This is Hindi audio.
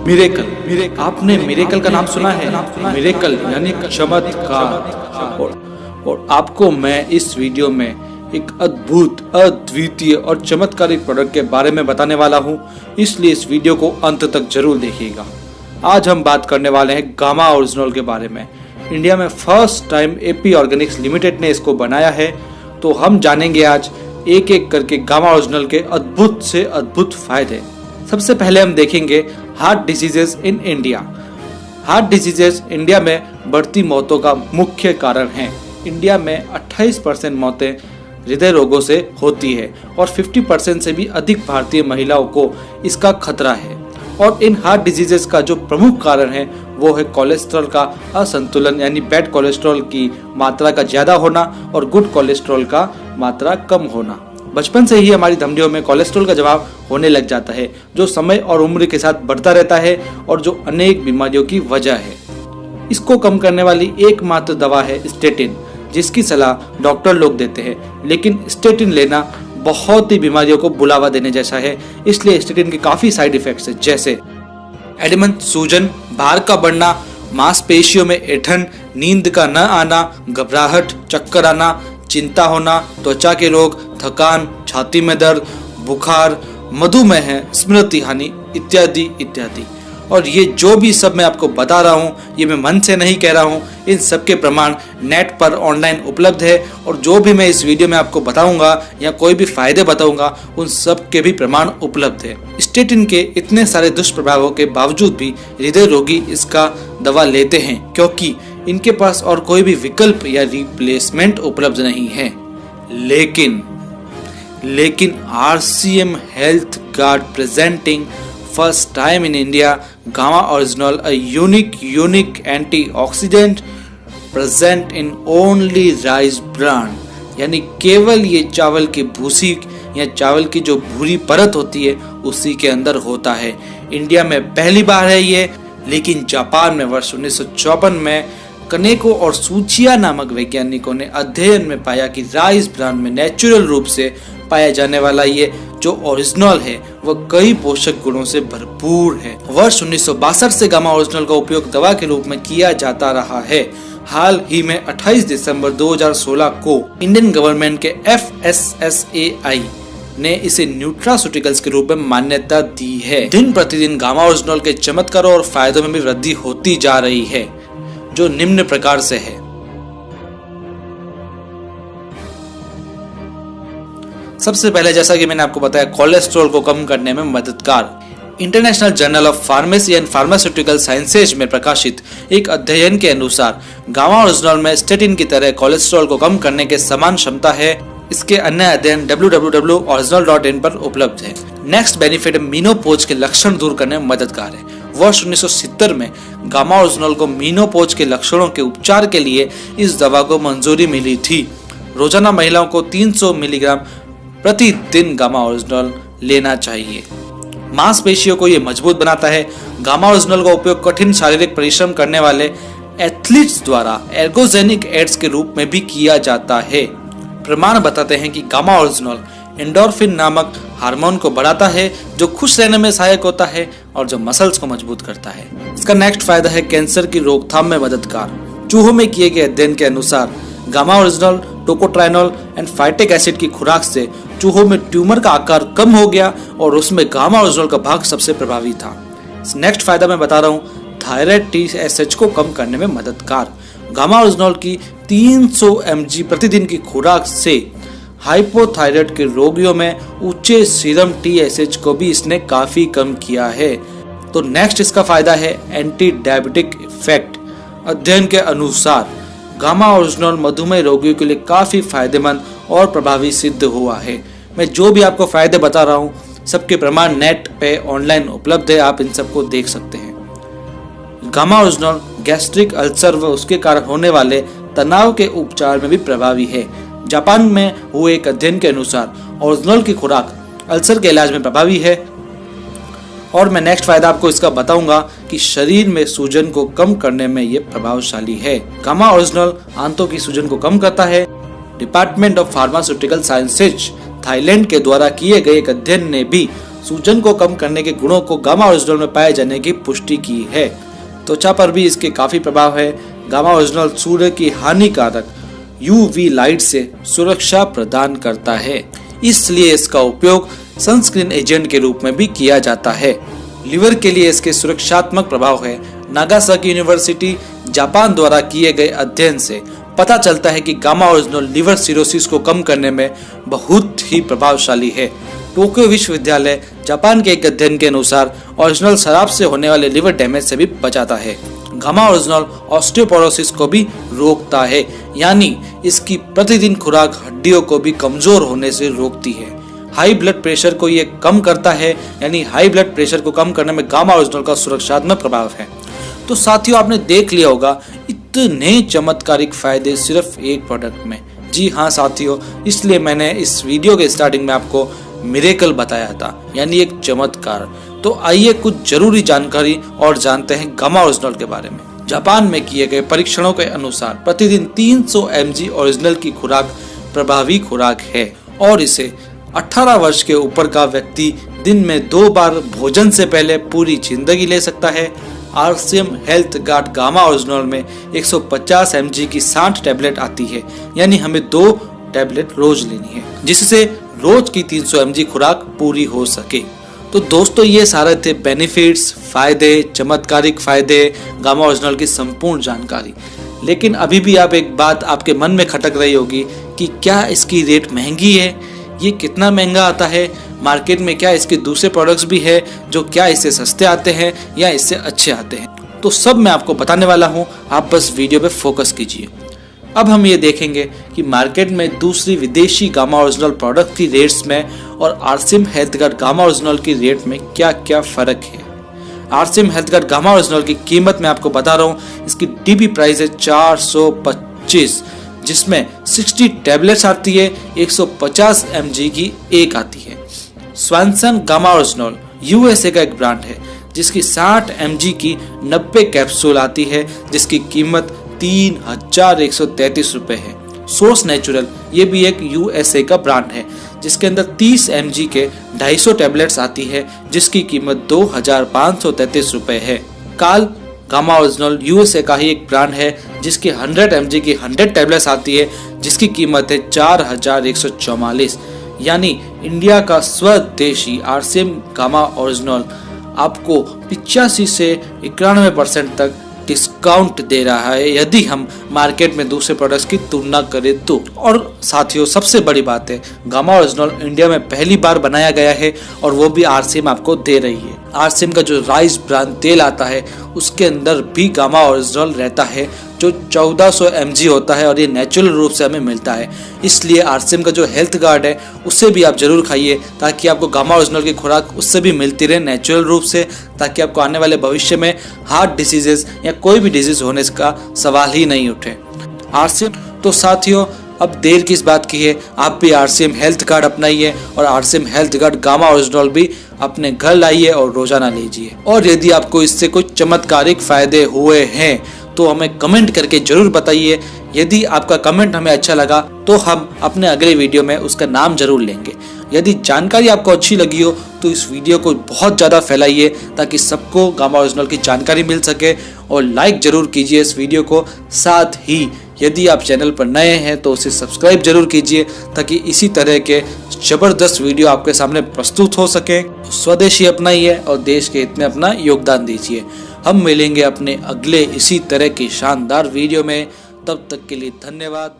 मिरेकल। आपने मिरेकल का नाम सुना है? मिरेकल यानी चमत्कार। और आपको मैं इस वीडियो में एक अद्भुत, अद्वितीय और चमत्कारिक प्रोडक्ट के बारे में बताने वाला हूं, इसलिए इस वीडियो को अंत तक जरूर देखिएगा। आज हम बात करने वाले हैं गामा ओरिजिनल के बारे में। इंडिया में first time AP Organics limited ने इसको बनाया है, तो हम जानेंगे आज एक एक करके गामा ओरिजिनल के अद्भुत से अद्भुत फायदे। सबसे पहले हम देखेंगे heart diseases in India. Heart diseases India में बढ़ती मौतों का मुख्य कारण है। इंडिया में 28% मौतें हृदय रोगों से होती है और 50% से भी अधिक भारतीय महिलाओं को इसका खतरा है। और इन हार्ट डिजीजेस का जो प्रमुख कारण है वो है कोलेस्ट्रॉल का असंतुलन, यानी बैड कोलेस्ट्रॉल की मात्रा का ज्यादा होना और गुड कोलेस्ट्रॉल का मात्रा कम होना। बचपन से ही हमारी धमनियों में कोलेस्ट्रॉल का जमाव होने लग जाता है, जो समय और उम्र के साथ बढ़ता रहता है और जो अनेक बीमारियों की वजह है। इसको कम करने वाली एकमात्र दवा है स्टेटिन, जिसकी सलाह डॉक्टर लोग देते हैं, लेकिन स्टेटिन लेना बहुत ही बीमारियों को बुलावा देने जैसा है। इसलिए स्टेटिन के काफी साइड इफेक्ट्स हैं, जैसे एडिमन, सूजन, भार का बढ़ना, मांसपेशियों में ऐंठन, नींद का न आना, घबराहट, चक्कर आना, चिंता होना, त्वचा के रोग, थकान, छाती में दर्द, बुखार, मधुमेह, स्मृति हानि इत्यादि इत्यादि। और ये जो भी सब मैं आपको बता रहा हूँ, ये मैं मन से नहीं कह रहा हूँ, इन सब के प्रमाण नेट पर ऑनलाइन उपलब्ध है। और जो भी मैं इस वीडियो में आपको बताऊंगा या कोई भी फायदे बताऊंगा, उन सब के भी प्रमाण उपलब्ध है। स्टेटिन के इतने सारे दुष्प्रभावों के बावजूद भी हृदय रोगी इसका दवा लेते हैं, क्योंकि इनके पास और कोई भी विकल्प या रिप्लेसमेंट उपलब्ध नहीं है। लेकिन RCM health guard presenting first time in India Gamma Original, a unique antioxidant present in only rice bran, यानी केवल ये चावल की भूसी या चावल की जो भूरी परत होती है उसी के अंदर होता है। इंडिया में पहली बार है ये, लेकिन जापान में वर्ष 1954 में कनेको और सूचिया नामक वैज्ञानिकों ने अध्ययन में पाया कि राइस ब्रान में नेचुरल रूप से पाया जाने वाला ये जो ओरिजिनल है वह कई पोषक गुणों से भरपूर है। वर्ष 1962 से गामा ओरिजिनल का उपयोग दवा के रूप में किया जाता रहा है। हाल ही में 28 दिसंबर 2016 को इंडियन गवर्नमेंट के FSSAI ने इसे न्यूट्रास्यूटिकल्स के रूप में मान्यता दी है। दिन प्रतिदिन गामा ओरिजिनल के चमत्कारों और फायदों में भी वृद्धि होती जा रही है, जो निम्न प्रकार से है। सबसे पहले, जैसा कि मैंने आपको बताया, कोलेस्ट्रॉल को कम करने में मददगार। International journal of pharmacy and pharmaceutical sciences में प्रकाशित एक अध्ययन के अनुसार गामा ओरिजिनल में स्टेटिन की तरह कोलेस्ट्रॉल को कम करने के समान क्षमता है। इसके अन्य अध्ययन www.original.in पर उपलब्ध है। नेक्स्ट बेनिफिट, मीनोपॉज के लक्षण दूर करने में मददगार है। वर्ष 1970 में गामा ओरिजिनल को मीनोपॉज के लक्षणों के उपचार के लिए इस दवा को मंजूरी मिली थी। रोजाना महिलाओं को 300 मिलीग्राम प्रतिदिन गामा ओरिजिनल लेना चाहिए। मांसपेशियों को ये मजबूत बनाता है। गामा ओरिजिनल का उपयोग कठिन शारीरिक परिश्रम करने वाले एथलीट्स द्वारा एर्गोजेनिक एड्स के रूप में भी किया जाता है। प्रमाण बताते हैं कि गामा ओरिजिनल एंडोर्फिन नामक हार्मोन को बढ़ाता है, जो खुश रहने में सहायक होता है और जो मसल्स को मजबूत करता है। इसका नेक्स्ट फायदा है कैंसर की रोकथाम में मददगार। चूहों में किए गए अध्ययन के अनुसार gamma original, tocotrienol and phytic acid की खुराक से चूहों में ट्यूमर का आकार कम हो गया और उसमें गामा ओरिजिनल का भाग सबसे प्रभावी था। नेक्स्ट फायदा मैं बता रहा हूँ, थायराइड TSH को कम करने में मददगार। गामा ओरिजिनल की 300 mg प्रतिदिन की खुराक से हाइपोथायराइड के रोगियों में ऊंचे सीरम TSH को भी इसने काफी कम किया है। तो नेक्स्ट इसका फायदा है एंटी डायबिटिक इफेक्ट। अध्ययन के अनुसार गामा ओरिजिनल मधुमेह रोगियों के लिए काफी फायदेमंद और प्रभावी सिद्ध हुआ है। मैं जो भी आपको फायदे बता रहा हूँ, सबके प्रमाण नेट पे ऑनलाइन उपलब्ध है, आप इन सबको देख सकते हैं। गामा ओरिजिनल गैस्ट्रिक अल्सर व उसके कारण होने वाले तनाव के उपचार में भी प्रभावी है। जापान में हुए एक अध्ययन के अनुसार ओरिजिनल की खुराक अल्सर के इलाज में प्रभावी है। और मैं नेक्स्ट फायदा आपको इसका बताऊंगा कि शरीर में सूजन को कम करने में ये प्रभावशाली है। गामा ओरिजिनल आंतों की सूजन को कम करता है। Department of pharmaceutical sciences Thailand के द्वारा किए गए एक अध्ययन ने भी सूजन को कम करने के गुणों को गामा ओरिजिनॉल में पाए जाने की पुष्टि की है। त्वचा पर भी इसके काफी प्रभाव है। गामा ओरिजिनॉल सूर्य की हानिकारक यूवी लाइट से सुरक्षा प्रदान करता है, इसलिए इसका उपयोग सनस्क्रीन एजेंट के रूप में भी किया जाता है। लिवर के लिए इसके सुरक्षात्मक प्रभाव है। नागासाकी यूनिवर्सिटी जापान द्वारा किए गए अध्ययन से पता चलता है कि गामा ओरिजिनॉल लिवर सिरोसिस को कम करने में बहुत ही प्रभावशाली है। टोक्यो विश्वविद्यालय जापान के एक अध्ययन के अनुसार ओरिजिनॉल शराब से होने वाले लिवर डैमेज से भी बचाता है। गामा ओरिजिनॉल ऑस्टियोपोरोसिस को भी रोकता है, यानी इसकी प्रतिदिन खुराक हड्डियों को भी कमजोर होने से रोकती है। हाई ब्लड प्रेशर को ये कम करता है, यानी हाई ब्लड प्रेशर को कम करने में गामा ओरिजिनॉल का सुरक्षात्मक प्रभाव है। तो साथियों, आपने देख लिया होगा इतने चमत्कारिक फायदे सिर्फ एक प्रोडक्ट में। जी हाँ साथियों, इसलिए मैंने इस वीडियो के स्टार्टिंग में आपको मिरेकल बताया था, यानी एक चमत्कार। तो आइए कुछ जरूरी जानकारी और जानते हैं गामा ओरिजिनॉल के बारे में। जापान में किए गए परीक्षणों के अनुसार प्रतिदिन 300 mg ओरिजिनल की खुराक प्रभावी खुराक है और इसे 18 वर्ष के ऊपर का व्यक्ति दिन में 2 बार भोजन से पहले पूरी जिंदगी ले सकता है। RCM health guard gamma oryzanol में 150 mg की 60 टैबलेट आती है, यानी हमें 2 टैबलेट रोज लेनी है, जिससे रोज की 300 mg खुराक पूरी हो सके। तो दोस्तों, ये सारे थे बेनिफिट्स, फायदे, चमत्कारिक फायदे, गामा ओरिजिनॉल की संपूर्ण जानकारी। लेकिन अभी भी आप एक बात आपके मन में खटक रही होगी कि क्या इसकी रेट महंगी है? ये कितना महंगा आता है? मार्केट में क्या इसके दूसरे प्रोडक्ट्स भी है जो क्या इससे सस्ते आते हैं या इससे अच्छे आते हैं? तो सब मैं आपको बताने वाला हूँ, आप बस वीडियो पे फोकस कीजिए। अब हम ये देखेंगे कि मार्केट में दूसरी विदेशी गामा ओरिजिनल प्रोडक्ट की रेट्स में और RCM health guard gamma original की रेट में क्या क्या फर्क है। RCM health guard gamma original की कीमत मैं आपको बता रहा हूँ। इसकी डीपी प्राइस है 425, जिसमें 60 टैबलेट्स आती है, 150 mg की एक आती है। स्वानसन गामा ओरिजिनल यूएसए का एक ब्रांड है, जिसकी 60 mg की 90 कैप्सूल आती है, जिसकी कीमत 3133 रुपए है। सोर्स नेचुरल ये भी एक यूएसए का ब्रांड है, जिसके अंदर 30 mg के 250 टैबलेट्स आती है, जिसकी कीमत 2533 रुपए है। काल गामा ओरिजिनल यूएसए का ही एक ब्रांड है, जिसकी 100 mg की 100 टैबलेट्स आती है, जिसकी कीमत है 4144। यानी इंडिया का स्वदेशी आरसीएम गामा ओरिजिनल आपको 85 से 91% तक डिस्काउंट दे रहा है, यदि हम मार्केट में दूसरे प्रोडक्ट्स की तुलना करें तो। और साथियों, सबसे बड़ी बात है, गामा ओरिजिनल इंडिया में पहली बार बनाया गया है और वो भी आरसीएम आपको दे रही है। आरसीएम का जो राइस ब्रांड तेल आता है, उसके अंदर भी गामा ओरिजिनल रहता है, जो 1400 mg होता है और ये नेचुरल रूप से हमें मिलता है। इसलिए आरसीएम का जो हेल्थ गार्ड है, उससे भी आप जरूर खाइए, ताकि आपको गामा ओरिजिनल की खुराक उससे भी मिलती रहे नेचुरल रूप से, ताकि आपको आने वाले भविष्य में हार्ट डिसीजेस या कोई भी डिजीज होने का सवाल ही नहीं उठे। आरसीएम तो साथियों, अब देर किस बात की है, आप भी आरसीएम हेल्थ गार्ड अपनाइए और RCM health guard gamma original भी अपने घर लाइए और रोजाना लीजिए। और यदि आपको इससे कुछ चमत्कारिक फायदे हुए हैं तो हमें कमेंट करके जरूर बताइए। यदि आपका कमेंट हमें अच्छा लगा तो हम अपने अगले वीडियो में उसका नाम जरूर लेंगे। यदि जानकारी आपको अच्छी लगी हो तो इस वीडियो को बहुत ज़्यादा फैलाइए, ताकि सबको गामा ओरिजिनल की जानकारी मिल सके, और लाइक जरूर कीजिए इस वीडियो को। साथ ही यदि आप चैनल पर नए हैं तो उसे सब्सक्राइब जरूर कीजिए, ताकि इसी तरह के जबरदस्त वीडियो आपके सामने प्रस्तुत हो सके। स्वदेशी अपनाइए और देश के हित में अपना योगदान दीजिए। हम मिलेंगे अपने अगले इसी तरह की शानदार वीडियो में। तब तक के लिए धन्यवाद।